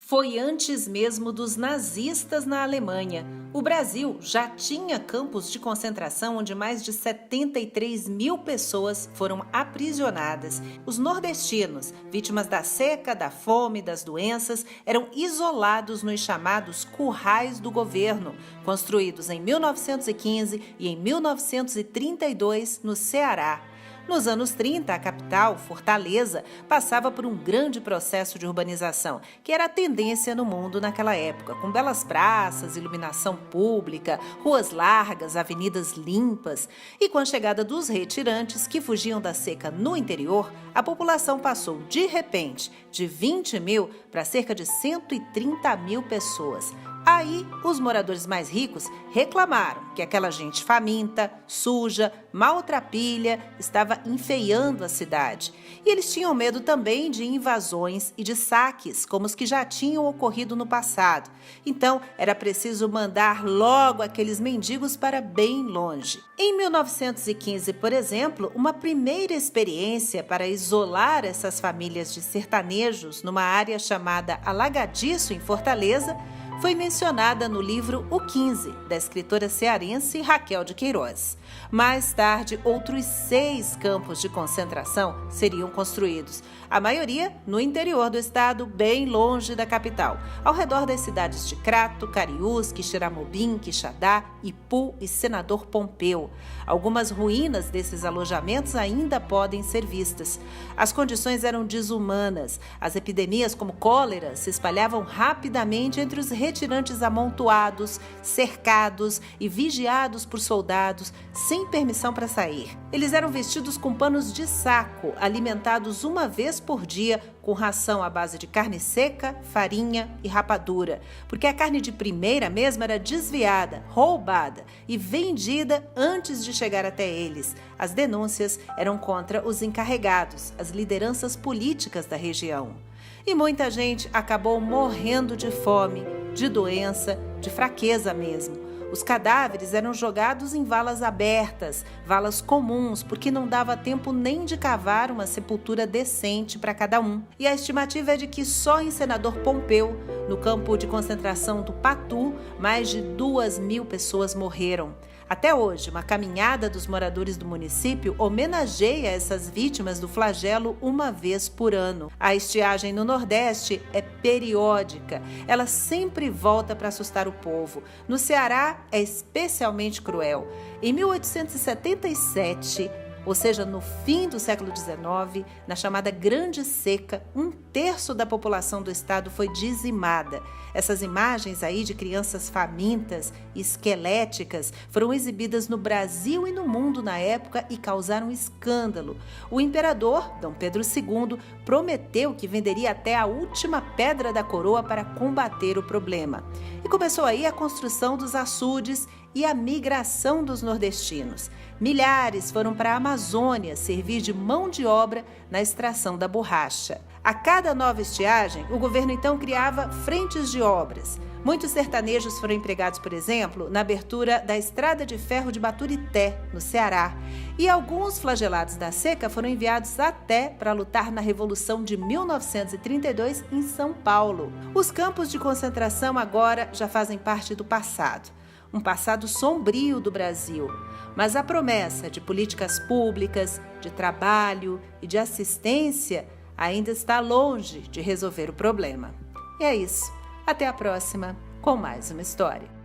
Foi antes mesmo dos nazistas na Alemanha. O Brasil já tinha campos de concentração onde mais de 73 mil pessoas foram aprisionadas. Os nordestinos, vítimas da seca, da fome, das doenças, eram isolados nos chamados currais do governo, construídos em 1915 e em 1932 no Ceará. Nos anos 30, a capital, Fortaleza, passava por um grande processo de urbanização, que era a tendência no mundo naquela época, com belas praças, iluminação pública, ruas largas, avenidas limpas. E com a chegada dos retirantes que fugiam da seca no interior, a população passou, de repente, de 20 mil para cerca de 130 mil pessoas. Aí, os moradores mais ricos reclamaram que aquela gente faminta, suja, maltrapilha, estava enfeiando a cidade. E eles tinham medo também de invasões e de saques, como os que já tinham ocorrido no passado. Então, era preciso mandar logo aqueles mendigos para bem longe. Em 1915, por exemplo, uma primeira experiência para isolar essas famílias de sertanejos numa área chamada Alagadiço, em Fortaleza, foi mencionada no livro O 15, da escritora cearense Raquel de Queiroz. Mais tarde, outros 6 campos de concentração seriam construídos, a maioria no interior do estado, bem longe da capital, ao redor das cidades de Crato, Cariús, Quixeramobim, Quixadá, Ipu e Senador Pompeu. Algumas ruínas desses alojamentos ainda podem ser vistas. As condições eram desumanas. As epidemias como cólera se espalhavam rapidamente entre os retirantes amontoados, cercados e vigiados por soldados, sem permissão para sair. Eles eram vestidos com panos de saco, alimentados uma vez por dia com ração à base de carne seca, farinha e rapadura, porque a carne de primeira mesmo era desviada, roubada e vendida antes de chegar até eles. As denúncias eram contra os encarregados, as lideranças políticas da região. E muita gente acabou morrendo de fome, de doença, de fraqueza mesmo. Os cadáveres eram jogados em valas abertas, valas comuns, porque não dava tempo nem de cavar uma sepultura decente para cada um. E a estimativa é de que só em Senador Pompeu, no campo de concentração do Patu, mais de 2.000 pessoas morreram. Até hoje, uma caminhada dos moradores do município homenageia essas vítimas do flagelo uma vez por ano. A estiagem no Nordeste é periódica. Ela sempre volta para assustar o povo. No Ceará, é especialmente cruel. Em 1877, ou seja, no fim do século XIX, na chamada Grande Seca, 1/3 da população do estado foi dizimada. Essas imagens aí de crianças famintas e esqueléticas foram exibidas no Brasil e no mundo na época e causaram escândalo. O imperador, Dom Pedro II, prometeu que venderia até a última pedra da coroa para combater o problema. E começou aí a construção dos açudes e a migração dos nordestinos. Milhares foram para a Amazônia servir de mão de obra na extração da borracha. A cada nova estiagem, o governo então criava frentes de obras. Muitos sertanejos foram empregados, por exemplo, na abertura da estrada de ferro de Baturité, no Ceará. E alguns flagelados da seca foram enviados até para lutar na Revolução de 1932 em São Paulo. Os campos de concentração agora já fazem parte do passado. Um passado sombrio do Brasil, mas a promessa de políticas públicas, de trabalho e de assistência ainda está longe de resolver o problema. E é isso. Até a próxima com mais uma história.